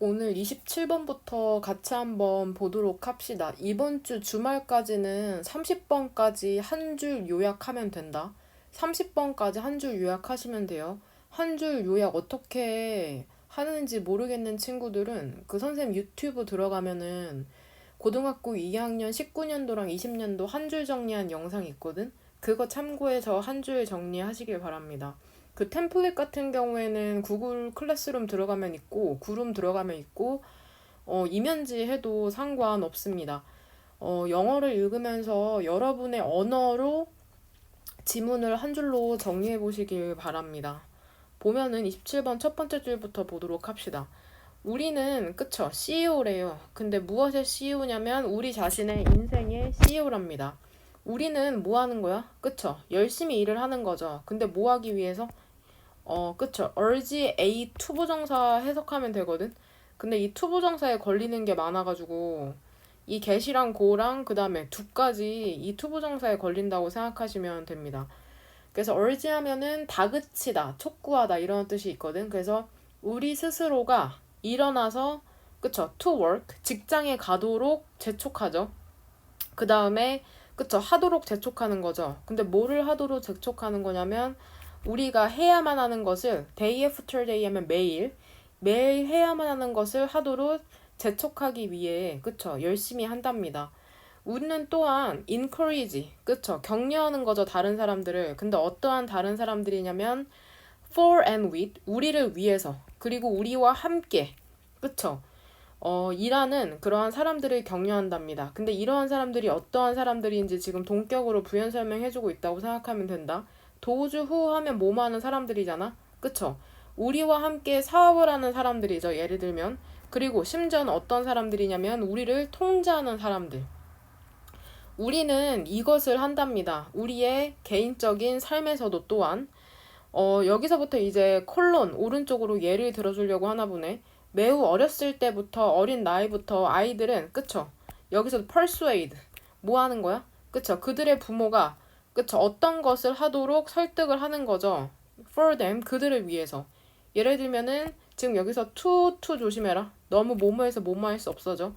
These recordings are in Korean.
오늘 27번부터 같이 한번 보도록 합시다. 이번 주 주말까지는 30번까지 한 줄 요약하면 된다. 30번까지 한 줄 요약하시면 돼요. 한 줄 요약 어떻게 하는지 모르겠는 친구들은 그 선생님 유튜브 들어가면은 고등학교 2학년 19년도랑 20년도 한 줄 정리한 영상이 있거든? 그거 참고해서 한 줄 정리하시길 바랍니다. 그 템플릿 같은 경우에는 구글 클래스룸 들어가면 있고, 구름 들어가면 있고, 이면지 해도 상관없습니다. 영어를 읽으면서 여러분의 언어로 지문을 한 줄로 정리해 보시길 바랍니다. 보면은 27번 첫 번째 줄부터 보도록 합시다. 우리는, 그쵸, CEO래요. 근데 무엇의 CEO냐면 우리 자신의 인생의 CEO랍니다. 우리는 뭐 하는 거야? 그쵸, 열심히 일을 하는 거죠. 근데 뭐 하기 위해서? 그쵸. urge A 투부정사 해석하면 되거든. 근데 이 투부정사에 걸리는 게 많아가지고 이 get이랑 go랑 그 다음에 do까지 이 투부정사에 걸린다고 생각하시면 됩니다. 그래서 urge 하면은 다그치다, 촉구하다 이런 뜻이 있거든. 그래서 우리 스스로가 일어나서 그쵸, to work, 직장에 가도록 재촉하죠. 그 다음에 그쵸, 하도록 재촉하는 거죠. 근데 뭐를 하도록 재촉하는 거냐면 우리가 해야만 하는 것을 day after day 하면 매일 해야만 하는 것을 하도록 재촉하기 위해 그쵸, 열심히 한답니다. 우리는 또한 encourage, 그쵸, 격려하는 거죠, 다른 사람들을. 근데 어떠한 다른 사람들이냐면 for and with, 우리를 위해서, 그리고 우리와 함께, 그쵸, 일하는 그러한 사람들을 격려한답니다. 근데 이러한 사람들이 어떠한 사람들인지 지금 동격으로 부연 설명해주고 있다고 생각하면 된다. 도우주 후 하면 뭐뭐 하는 사람들이잖아. 그쵸? 우리와 함께 사업을 하는 사람들이죠. 예를 들면. 그리고 심지어는 어떤 사람들이냐면 우리를 통제하는 사람들. 우리는 이것을 한답니다. 우리의 개인적인 삶에서도 또한 여기서부터 이제 콜론 오른쪽으로 예를 들어주려고 하나 보네. 매우 어렸을 때부터 어린 나이부터 아이들은 그쵸? 여기서 persuade 뭐 하는 거야? 그쵸? 그들의 부모가 그쵸? 어떤 것을 하도록 설득을 하는 거죠. For them 그들을 위해서. 예를 들면은 지금 여기서 to 조심해라. 너무 뭐뭐해서 뭐뭐 할 수 없어져.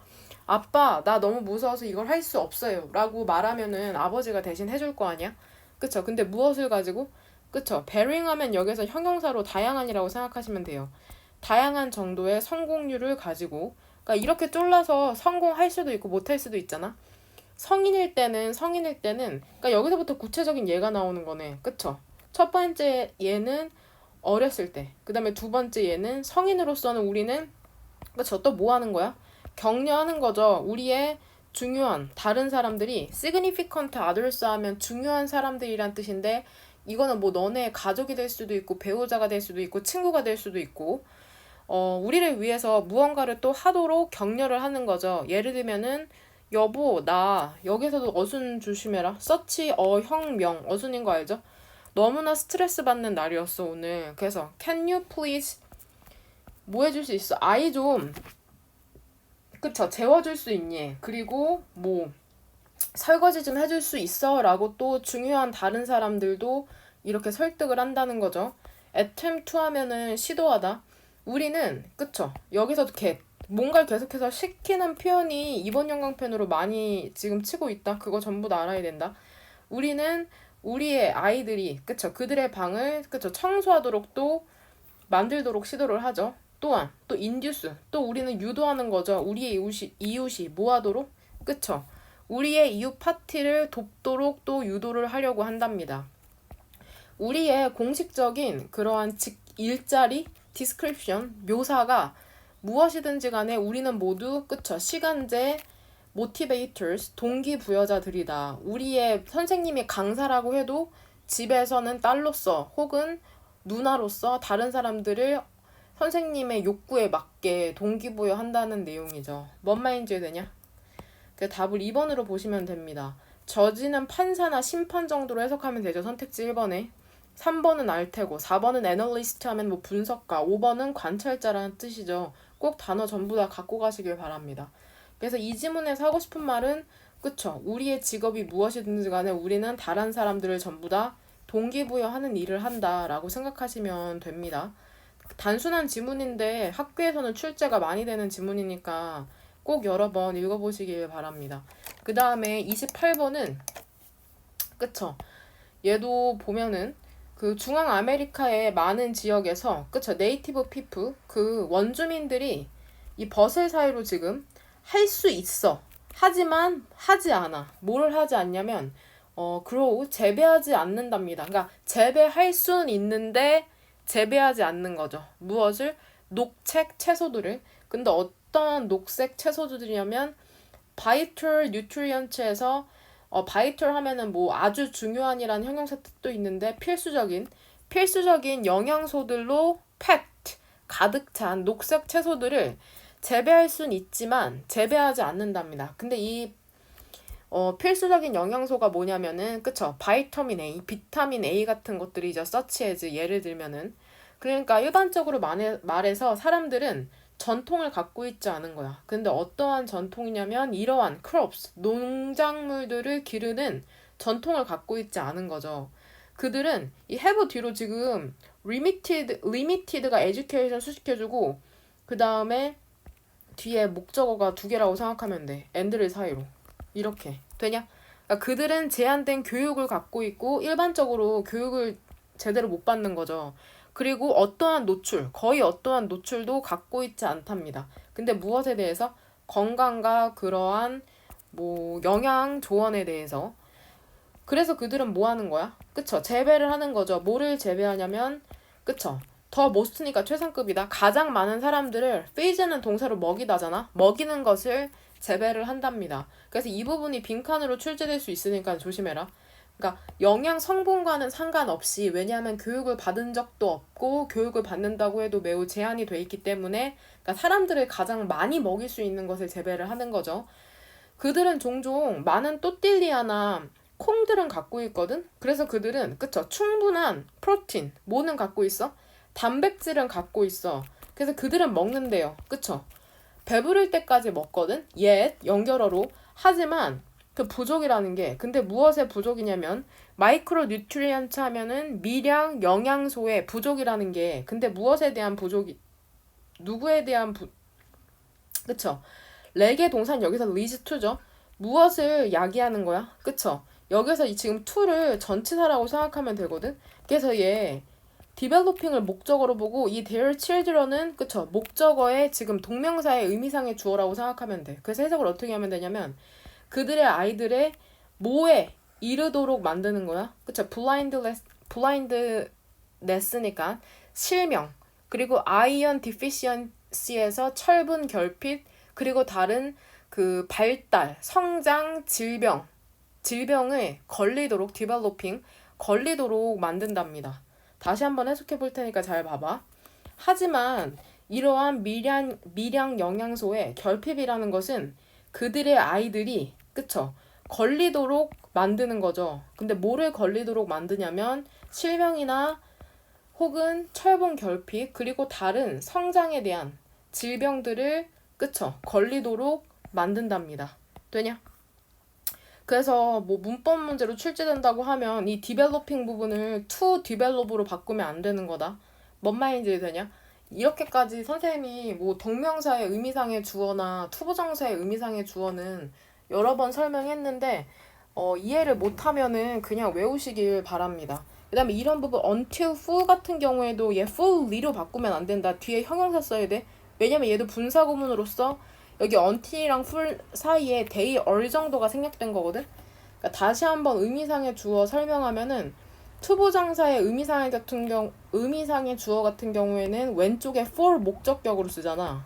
아빠 나 너무 무서워서 이걸 할 수 없어요 라고 말하면은 아버지가 대신 해줄 거 아니야? 그쵸? 근데 무엇을 가지고? 그쵸? bearing 하면 여기서 형용사로 다양한이라고 생각하시면 돼요. 다양한 정도의 성공률을 가지고 그러니까 이렇게 쫄라서 성공할 수도 있고 못할 수도 있잖아. 성인일 때는 그러니까 여기서부터 구체적인 예가 나오는 거네. 그쵸? 첫 번째 예는 어렸을 때. 그 다음에 두 번째 예는 성인으로서는 우리는 그쵸? 또 뭐 하는 거야? 격려하는 거죠. 우리의 중요한 다른 사람들이 significant others 하면 중요한 사람들이란 뜻인데 이거는 뭐 너네 가족이 될 수도 있고 배우자가 될 수도 있고 친구가 될 수도 있고 우리를 위해서 무언가를 또 하도록 격려를 하는 거죠. 예를 들면은 여보 나 여기서도 어순 조심해라. 서치 혁명 어순인 거 알죠? 너무나 스트레스 받는 날이었어 오늘. 그래서 can you please 뭐 해줄 수 있어? 아이 좀 그쵸 재워줄 수 있니? 그리고 뭐 설거지 좀 해줄 수 있어? 라고 또 중요한 다른 사람들도 이렇게 설득을 한다는 거죠. attempt to 하면은 시도하다. 우리는 그쵸 여기서도 뭔가를 계속해서 시키는 표현이 이번 영광편으로 많이 지금 치고 있다. 그거 전부 다 알아야 된다. 우리는 우리의 아이들이 그쵸 그들의 방을 그쵸 청소하도록 또 만들도록 시도를 하죠. 또한 또 인듀스 또 우리는 유도하는 거죠. 우리의 이웃이 뭐 하도록 그쵸 우리의 이웃 파티를 돕도록 또 유도를 하려고 한답니다. 우리의 공식적인 그러한 일자리 description 묘사가 무엇이든지 간에 우리는 모두 그쵸 시간제 motivators 동기부여자들이다. 우리의 선생님이 강사라고 해도 집에서는 딸로서 혹은 누나로서 다른 사람들을 선생님의 욕구에 맞게 동기부여한다는 내용이죠. 뭔 말인지 되냐? 그 답을 2번으로 보시면 됩니다. 저지는 판사나 심판 정도로 해석하면 되죠. 선택지 1번에. 3번은 알테고, 4번은 애널리스트 하면 뭐 분석가, 5번은 관찰자라는 뜻이죠. 꼭 단어 전부 다 갖고 가시길 바랍니다. 그래서 이 지문에서 하고 싶은 말은 그쵸. 우리의 직업이 무엇이든지 간에 우리는 다른 사람들을 전부 다 동기부여하는 일을 한다라고 생각하시면 됩니다. 단순한 지문인데 학교에서는 출제가 많이 되는 지문이니까 꼭 여러 번 읽어보시길 바랍니다. 그 다음에 28번은 그쵸? 얘도 보면은 그 중앙 아메리카의 많은 지역에서 그쵸? 네이티브 피플 그 원주민들이 이 버슬 사이로 지금 할 수 있어. 하지만 하지 않아. 뭐를 하지 않냐면 그러고 재배하지 않는답니다. 그러니까 재배할 수는 있는데 재배하지 않는 거죠. 무엇을? 녹색 채소들을. 근데 어떤 녹색 채소들이냐면 바이털 뉴트리언츠에서 바이털 하면은 뭐 아주 중요한이라는 형용사 뜻도 있는데 필수적인 영양소들로 팩트 가득 찬 녹색 채소들을 재배할 수는 있지만 재배하지 않는답니다. 근데 이 필수적인 영양소가 뭐냐면은 그쵸 바이타민 A, 비타민 A 같은 것들이죠. such as 예를 들면은 그러니까 일반적으로 말해서 사람들은 전통을 갖고 있지 않은 거야. 근데 어떠한 전통이냐면 이러한 crops, 농작물들을 기르는 전통을 갖고 있지 않은 거죠. 그들은 이 have 뒤로 지금 limited가 education 수식해주고 그 다음에 뒤에 목적어가 두 개라고 생각하면 돼. and를 사이로. 이렇게. 되냐? 그러니까 그들은 제한된 교육을 갖고 있고 일반적으로 교육을 제대로 못 받는 거죠. 그리고 거의 어떠한 노출도 갖고 있지 않답니다. 근데 무엇에 대해서? 건강과 그러한 뭐 영양 조언에 대해서. 그래서 그들은 뭐 하는 거야? 그쵸? 재배를 하는 거죠. 뭐를 재배하냐면 그쵸? 더 모스트니까 최상급이다. 가장 많은 사람들을 feed는 동사로 먹이다잖아. 먹이는 것을 재배를 한답니다. 그래서 이 부분이 빈칸으로 출제될 수 있으니까 조심해라. 그러니까 영양 성분과는 상관없이 왜냐하면 교육을 받은 적도 없고 교육을 받는다고 해도 매우 제한이 돼 있기 때문에 그러니까 사람들을 가장 많이 먹일 수 있는 것을 재배를 하는 거죠. 그들은 종종 많은 또띠리아나 콩들은 갖고 있거든. 그래서 그들은 그쵸 충분한 프로틴 뭐는 갖고 있어? 단백질은 갖고 있어. 그래서 그들은 먹는데요. 그쵸? 배부를 때까지 먹거든. 연결어로. 하지만 그 부족이라는 게 근데 무엇의 부족이냐면 마이크로 뉴트리언트 하면은 미량 영양소의 부족이라는 게 근데 무엇에 대한 부족이 누구에 대한 그쵸? 렉의 동사는 여기서 leads to죠. 무엇을 야기하는 거야? 그쵸? 여기서 지금 to를 전치사라고 생각하면 되거든. 그래서 얘 디벨로핑을 목적어로 보고 이 their children은 그쵸 목적어의 지금 동명사의 의미상의 주어라고 생각하면 돼. 그래서 해석을 어떻게 하면 되냐면 그들의 아이들의 뭐에 이르도록 만드는 거야. 그쵸 blindness니까 실명 그리고 iron deficiency에서 철분 결핍 그리고 다른 그 발달 성장 질병을 걸리도록 developing 걸리도록 만든답니다. 다시 한번 해석해 볼 테니까 잘 봐봐. 하지만 이러한 미량 영양소의 결핍이라는 것은 그들의 아이들이 그쵸? 걸리도록 만드는 거죠. 근데 뭐를 걸리도록 만드냐면 실명이나 혹은 철분 결핍 그리고 다른 성장에 대한 질병들을 그쵸? 걸리도록 만든답니다. 되냐? 그래서 뭐 문법 문제로 출제된다고 하면 이 디벨로핑 부분을 to develop으로 바꾸면 안 되는 거다. 뭔 말인지 되냐? 이렇게까지 선생님이 뭐 동명사의 의미상의 주어나 투부정사의 의미상의 주어는 여러 번 설명했는데 이해를 못하면은 그냥 외우시길 바랍니다. 그 다음에 이런 부분 until full 같은 경우에도 얘 fully로 바꾸면 안 된다. 뒤에 형용사 써야 돼. 왜냐면 얘도 분사구문으로서 여기 until이랑 full 사이에 day or 정도가 생략된 거거든. 그러니까 다시 한번 의미상의 주어 설명하면은 투부정사의 의미상의 주어 같은 경우에는 왼쪽에 for 목적격으로 쓰잖아.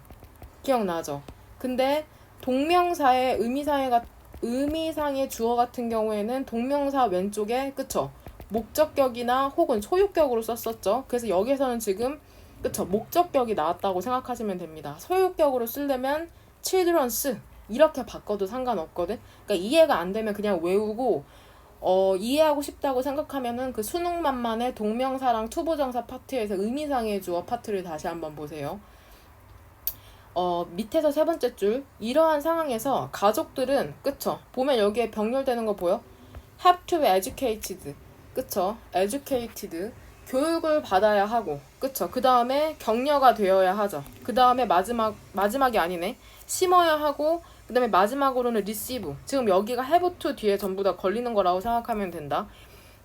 기억나죠? 근데 동명사의 의미상의 주어 같은 경우에는 동명사 왼쪽에 그쵸? 목적격이나 혹은 소유격으로 썼었죠. 그래서 여기서는 지금 그쵸? 목적격이 나왔다고 생각하시면 됩니다. 소유격으로 쓰려면 children's 이렇게 바꿔도 상관없거든. 그러니까 이해가 안 되면 그냥 외우고 이해하고 싶다고 생각하면은 그 수능만만의 동명사랑 투부정사 파트에서 의미상의 주어 파트를 다시 한번 보세요. 밑에서 세 번째 줄 이러한 상황에서 가족들은 그쵸 보면 여기에 병렬되는 거 보여? have to be educated 그쵸 educated 교육을 받아야 하고, 그쵸? 그 다음에 격려가 되어야 하죠. 그 다음에 마지막이 아니네. 심어야 하고, 그 다음에 마지막으로는 receive. 지금 여기가 have to 뒤에 전부 다 걸리는 거라고 생각하면 된다.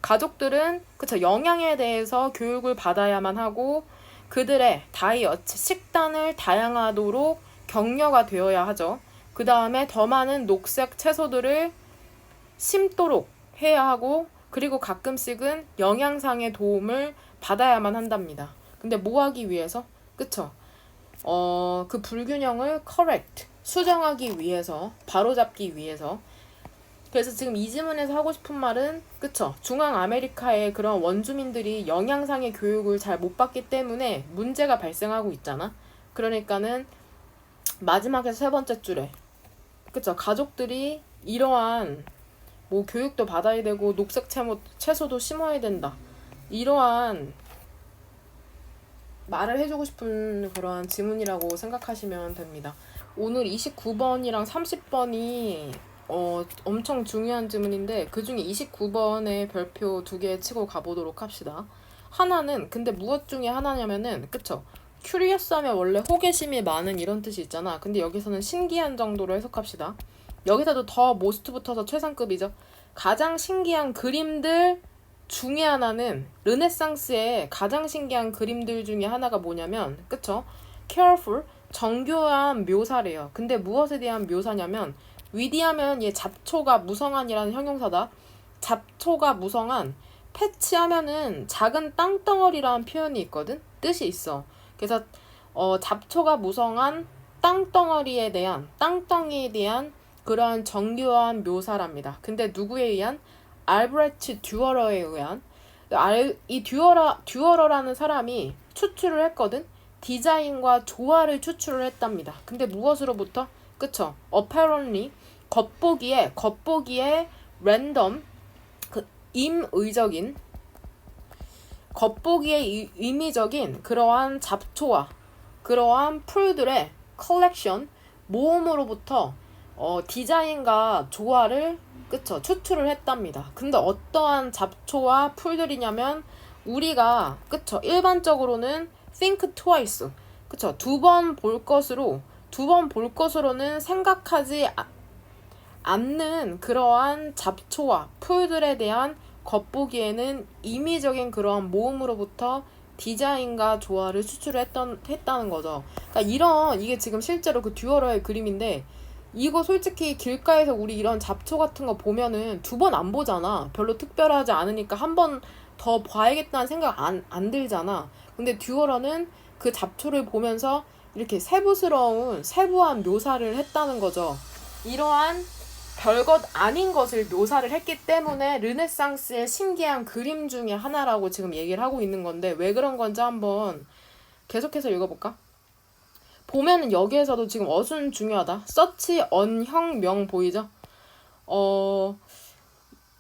가족들은, 그쵸? 영양에 대해서 교육을 받아야만 하고, 그들의 다이어트, 식단을 다양하도록 격려가 되어야 하죠. 그 다음에 더 많은 녹색 채소들을 심도록 해야 하고, 그리고 가끔씩은 영양상의 도움을 받아야만 한답니다. 근데 뭐 하기 위해서? 그쵸? 그 불균형을 correct, 수정하기 위해서, 바로잡기 위해서. 그래서 지금 이 지문에서 하고 싶은 말은, 그쵸? 중앙 아메리카의 그런 원주민들이 영양상의 교육을 잘 못 받기 때문에 문제가 발생하고 있잖아. 그러니까는 마지막에서 세 번째 줄에, 그쵸? 가족들이 이러한 뭐 교육도 받아야 되고 녹색 채소도 심어야 된다. 이러한 말을 해주고 싶은 그런 지문이라고 생각하시면 됩니다. 오늘 29번이랑 30번이 엄청 중요한 지문인데 그 중에 29번에 별표 2개 치고 가보도록 합시다. 하나는 근데 무엇 중에 하나냐면은 그쵸? 큐리어스 하면 원래 호기심이 많은 이런 뜻이 있잖아. 근데 여기서는 신기한 정도로 해석합시다. 여기서도 더 모스트 붙어서 최상급이죠. 가장 신기한 그림들 중에 하나는 르네상스의 가장 신기한 그림들 중에 하나가 뭐냐면 그쵸? careful, 정교한 묘사래요. 근데 무엇에 대한 묘사냐면 위디하면 얘 잡초가 무성한이라는 형용사다. 잡초가 무성한, 패치하면은 작은 땅덩어리라는 표현이 있거든? 뜻이 있어. 그래서 잡초가 무성한 땅덩어리에 대한, 땅덩이에 대한 그러한 정교한 묘사랍니다. 근데 누구에 의한? 알브레트 듀어러에 의한. 이 듀어러라는 사람이 추출을 했거든? 디자인과 조화를 추출을 했답니다. 근데 무엇으로부터? 그쵸? apparently 겉보기에 랜덤, 임의적인, 겉보기에 임의적인 그러한 잡초와 그러한 풀들의 컬렉션, 모음으로부터 디자인과 조화를 그쵸 추출을 했답니다. 근데 어떠한 잡초와 풀들이냐면 우리가 그쵸 일반적으로는 think twice 그쵸 두 번 볼 것으로는 생각하지 않는 그러한 잡초와 풀들에 대한 겉보기에는 임의적인 그러한 모음으로부터 디자인과 조화를 했다는 거죠. 그러니까 이게 지금 실제로 그 듀어러의 그림인데 이거 솔직히 길가에서 우리 이런 잡초 같은 거 보면은 2번 안 보잖아. 별로 특별하지 않으니까 한 번 더 봐야겠다는 생각 안 들잖아. 근데 듀어러는 그 잡초를 보면서 이렇게 세부한 묘사를 했다는 거죠. 이러한 별것 아닌 것을 묘사를 했기 때문에 르네상스의 신기한 그림 중에 하나라고 지금 얘기를 하고 있는 건데 왜 그런 건지 한번 계속해서 읽어볼까? 보면은 여기에서도 지금 어순 중요하다. 서치, 언형, 명 보이죠?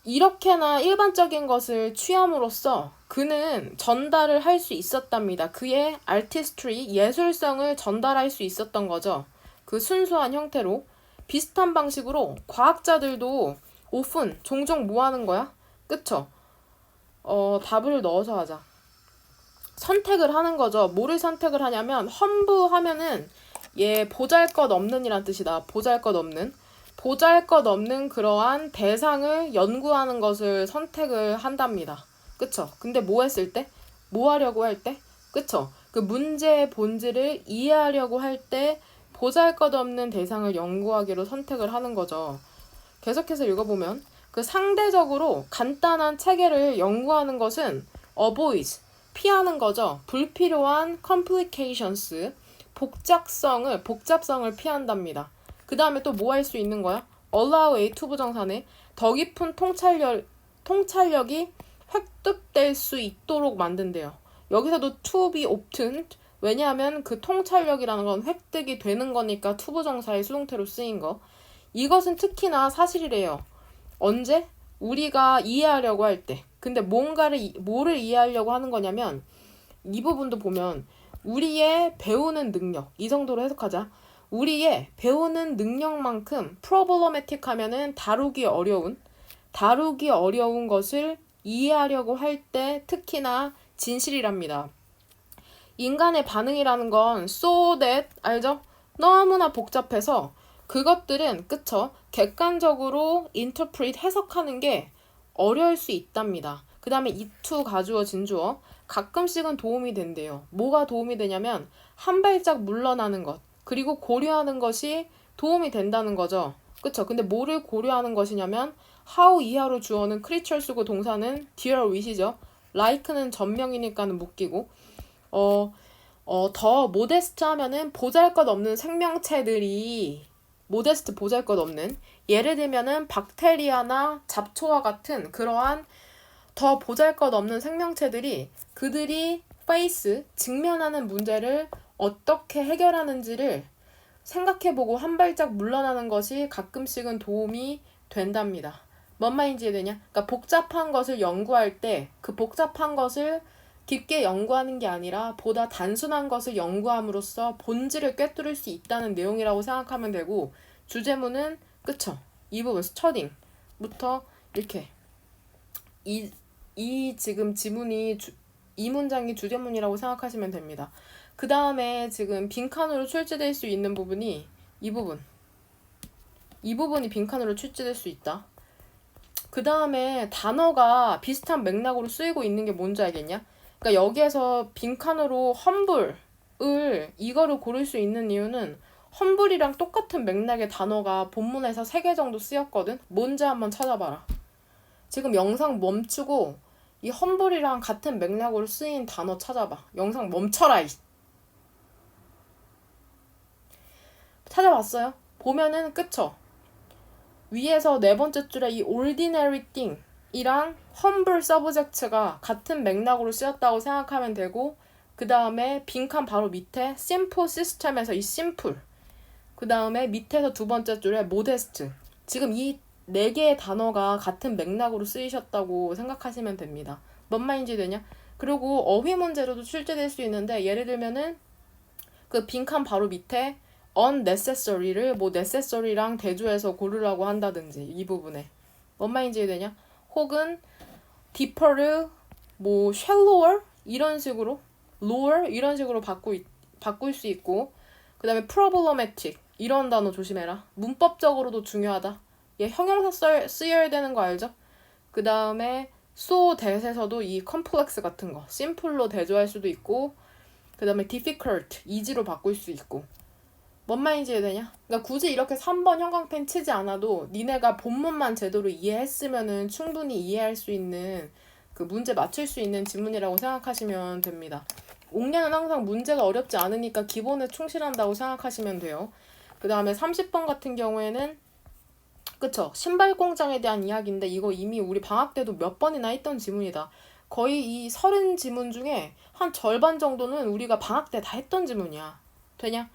이렇게나 일반적인 것을 취함으로써 그는 전달을 할 수 있었답니다. 그의 artistry, 예술성을 전달할 수 있었던 거죠. 그 순수한 형태로. 비슷한 방식으로 과학자들도 종종 뭐 하는 거야? 그쵸? 답을 넣어서 하자. 선택을 하는 거죠. 뭐를 선택을 하냐면 험부하면은 얘 보잘것없는이란 뜻이다. 보잘것없는 그러한 대상을 연구하는 것을 선택을 한답니다. 그쵸? 근데 뭐 했을 때? 뭐 하려고 할 때? 그쵸? 그 문제의 본질을 이해하려고 할 때 보잘것없는 대상을 연구하기로 선택을 하는 거죠. 계속해서 읽어보면 그 상대적으로 간단한 체계를 연구하는 것은 avoid, 피하는 거죠. 불필요한 complications, 복잡성을 피한답니다. 그 다음에 또 뭐 할 수 있는 거야? allow의 투부정사네. 더 깊은 통찰력이 획득될 수 있도록 만든대요. 여기서도 to be obtained. 왜냐하면 그 통찰력이라는 건 획득이 되는 거니까 투부정사의 수동태로 쓰인 거. 이것은 특히나 사실이래요. 언제? 우리가 이해하려고 할 때. 근데 뭐를 이해하려고 하는 거냐면 이 부분도 보면 우리의 배우는 능력, 이 정도로 해석하자. 우리의 배우는 능력만큼 problematic 하면은 다루기 어려운 것을 이해하려고 할 때 특히나 진실이랍니다. 인간의 반응이라는 건 so that, 알죠? 너무나 복잡해서 그것들은 그쵸? 객관적으로 interpret 해석하는 게 어려울 수 있답니다. 그 다음에 이투 가주어 진주어 가끔씩은 도움이 된대요. 뭐가 도움이 되냐면 한 발짝 물러나는 것 그리고 고려하는 것이 도움이 된다는 거죠. 그쵸? 근데 뭐를 고려하는 것이냐면 how 이하로 주어는 creature 쓰고 동사는 dear wish이죠. like는 전명이니까는 묶이고 더 모데스트 하면은 보잘것없는 생명체들이 모데스트 보잘것없는 예를 들면은 박테리아나 잡초와 같은 그러한 더 보잘것없는 생명체들이 그들이 face 직면하는 문제를 어떻게 해결하는지를 생각해보고 한 발짝 물러나는 것이 가끔씩은 도움이 된답니다. 뭔 말인지 이해되냐? 그러니까 복잡한 것을 연구할 때 그 복잡한 것을 깊게 연구하는 게 아니라 보다 단순한 것을 연구함으로써 본질을 꿰뚫을 수 있다는 내용이라고 생각하면 되고 주제문은 그쵸? 이 부분 스터딩부터 이렇게 이 지금 지문이 이 문장이 주제문이라고 생각하시면 됩니다. 그 다음에 지금 빈칸으로 출제될 수 있는 부분이 이 부분이 빈칸으로 출제될 수 있다. 그 다음에 단어가 비슷한 맥락으로 쓰이고 있는 게 뭔지 알겠냐? 그러니까 여기에서 빈칸으로 험블을 이거를 고를 수 있는 이유는 험블이랑 똑같은 맥락의 단어가 본문에서 3개 정도 쓰였거든? 뭔지 한번 찾아봐라. 지금 영상 멈추고 이 험블이랑 같은 맥락으로 쓰인 단어 찾아봐. 영상 멈춰라. 찾아봤어요? 보면은 그쵸? 위에서 4번째 줄에 이 ordinary thing 이랑 humble subject가 같은 맥락으로 쓰였다고 생각하면 되고 그 다음에 빈칸 바로 밑에 simple system에서 이 simple 그 다음에 밑에서 2번째 줄에 modest 지금 이 4개의 단어가 같은 맥락으로 쓰이셨다고 생각하시면 됩니다. 뭔 말인지 되냐? 그리고 어휘 문제로도 출제될 수 있는데 예를 들면은 그 빈칸 바로 밑에 unnecessary를 뭐 necessary랑 대조해서 고르라고 한다든지 이 부분에 뭔 말인지 되냐? 혹은 deeper를 뭐 shallower 이런 식으로 lower 이런 식으로 바꿀 수 있고 그 다음에 problematic 이런 단어 조심해라. 문법적으로도 중요하다. 얘 형용사 쓰여야 되는 거 알죠? 그 다음에 so that에서도 이 complex 같은 거 simple로 대조할 수도 있고 그 다음에 difficult easy로 바꿀 수 있고 뭔 말인지 이해되냐? 그러니까 굳이 이렇게 3번 형광펜 치지 않아도 니네가 본문만 제대로 이해했으면은 충분히 이해할 수 있는 그 문제 맞출 수 있는 지문이라고 생각하시면 됩니다. 옥년은 항상 문제가 어렵지 않으니까 기본에 충실한다고 생각하시면 돼요. 그 다음에 30번 같은 경우에는 그쵸? 신발 공장에 대한 이야기인데 이거 이미 우리 방학 때도 몇 번이나 했던 지문이다. 거의 이 30 지문 중에 한 절반 정도는 우리가 방학 때 다 했던 지문이야. 되냐?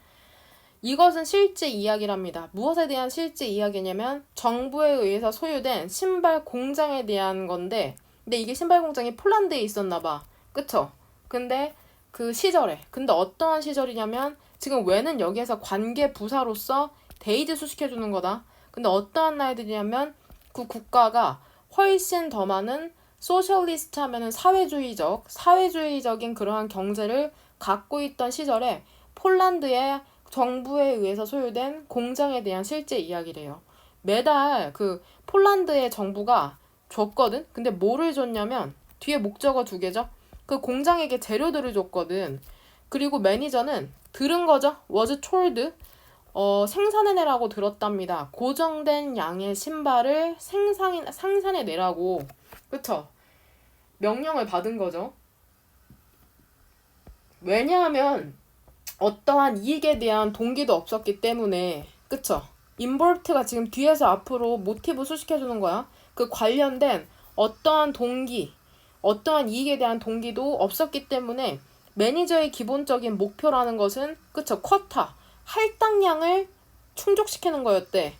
이것은 실제 이야기랍니다. 무엇에 대한 실제 이야기냐면 정부에 의해서 소유된 신발 공장에 대한 건데 근데 이게 신발 공장이 폴란드에 있었나 봐. 그쵸? 근데 그 시절에 근데 어떠한 시절이냐면 지금 왜는 여기에서 관계 부사로서 데이지 수식해주는 거다. 근데 어떠한 나이들이냐면 그 국가가 훨씬 더 많은 소셜리스트 하면은 사회주의적인 그러한 경제를 갖고 있던 시절에 폴란드의 정부에 의해서 소유된 공장에 대한 실제 이야기래요. 매달 그 폴란드의 정부가 줬거든? 근데 뭐를 줬냐면 뒤에 목적어 2개죠? 그 공장에게 재료들을 줬거든. 그리고 매니저는 들은 거죠? was told 생산해내라고 들었답니다. 고정된 양의 신발을 생산해내라고 그쵸? 명령을 받은 거죠. 왜냐하면 어떠한 이익에 대한 동기도 없었기 때문에 그쵸? 인볼트가 지금 뒤에서 앞으로 모티브 수식해주는 거야. 그 관련된 어떠한 동기, 어떠한 이익에 대한 동기도 없었기 때문에 매니저의 기본적인 목표라는 것은 그쵸? 쿼타, 할당량을 충족시키는 거였대.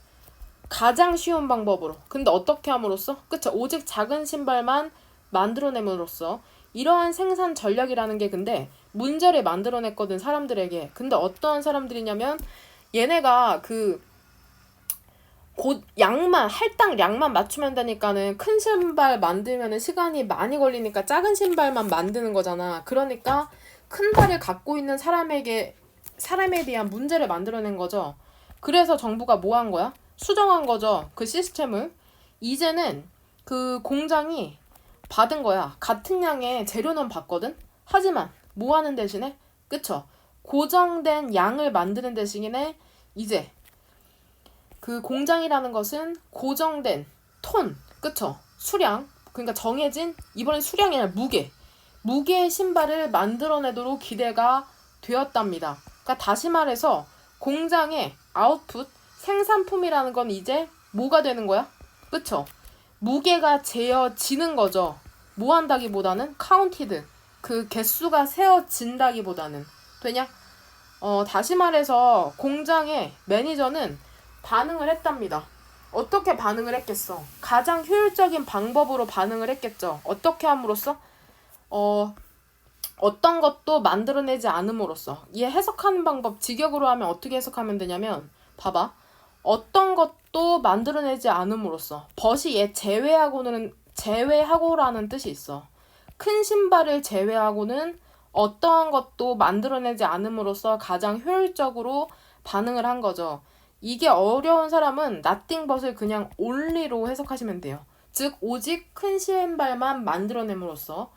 가장 쉬운 방법으로. 근데 어떻게 함으로써? 그쵸? 오직 작은 신발만 만들어냄으로써 이러한 생산 전략이라는 게 근데 문제를 만들어냈거든 사람들에게. 근데 어떠한 사람들이냐면 얘네가 그 양만 할당 양만 맞추면 되니까는 큰 신발 만들면은 시간이 많이 걸리니까 작은 신발만 만드는 거잖아. 그러니까 큰 발을 갖고 있는 사람에 대한 문제를 만들어낸 거죠. 그래서 정부가 뭐 한 거야? 수정한 거죠. 그 시스템을. 이제는 그 공장이 받은 거야. 같은 양의 재료는 받거든? 하지만 뭐 하는 대신에? 그쵸? 고정된 양을 만드는 대신에 이제 그 공장이라는 것은 고정된 톤, 그쵸? 수량, 그러니까 정해진, 이번엔 수량이 아니라 무게의 신발을 만들어내도록 기대가 되었답니다. 그러니까 다시 말해서 공장의 아웃풋, 생산품이라는 건 이제 뭐가 되는 거야? 그쵸? 무게가 재어지는 거죠. 뭐 한다기보다는 카운티드, 그 개수가 세어진다기보다는. 되냐? 다시 말해서 공장의 매니저는 반응을 했답니다. 어떻게 반응을 했겠어? 가장 효율적인 방법으로 반응을 했겠죠. 어떻게 함으로써? 어떤 것도 만들어내지 않음으로써. 얘 해석하는 방법 직역으로 하면 어떻게 해석하면 되냐면 봐봐. 어떤 것도 만들어내지 않음으로써. 벗이 얘 제외하고라는 뜻이 있어. 큰 신발을 제외하고는 어떠한 것도 만들어내지 않음으로써 가장 효율적으로 반응을 한 거죠. 이게 어려운 사람은 nothing but을 그냥 only로 해석하시면 돼요. 즉 오직 큰 신발만 만들어냄으로써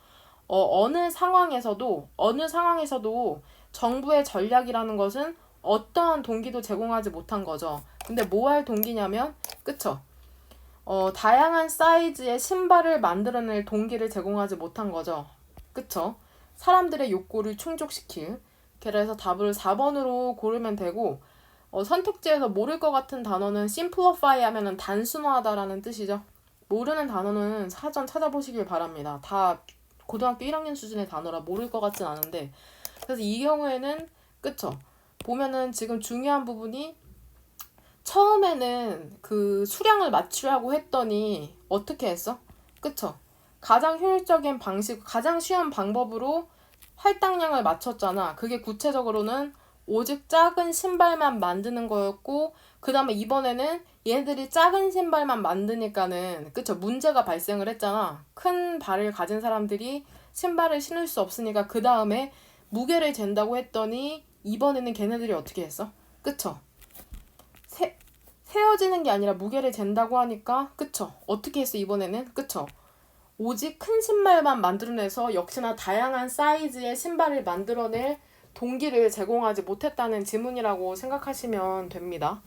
어느 상황에서도 정부의 전략이라는 것은 어떠한 동기도 제공하지 못한 거죠. 근데 뭐 할 동기냐면 그쵸? 다양한 사이즈의 신발을 만들어낼 동기를 제공하지 못한 거죠. 그쵸? 사람들의 욕구를 충족시킬. 그래서 답을 4번으로 고르면 되고 선택지에서 모를 것 같은 단어는 simplify 하면은 단순화하다라는 뜻이죠. 모르는 단어는 사전 찾아보시길 바랍니다. 다 고등학교 1학년 수준의 단어라 모를 것 같진 않은데 그래서 이 경우에는 그쵸? 보면은 지금 중요한 부분이 처음에는 그 수량을 맞추려고 했더니 어떻게 했어? 그쵸? 가장 효율적인 방식, 가장 쉬운 방법으로 할당량을 맞췄잖아. 그게 구체적으로는 오직 작은 신발만 만드는 거였고 그 다음에 이번에는 얘네들이 작은 신발만 만드니까는 그쵸? 문제가 발생을 했잖아. 큰 발을 가진 사람들이 신발을 신을 수 없으니까 그 다음에 무게를 잰다고 했더니 이번에는 걔네들이 어떻게 했어? 그쵸? 세어지는 게 아니라 무게를 잰다고 하니까 그쵸? 어떻게 했어 이번에는? 그쵸? 오직 큰 신발만 만들어내서 역시나 다양한 사이즈의 신발을 만들어낼 동기를 제공하지 못했다는 지문이라고 생각하시면 됩니다.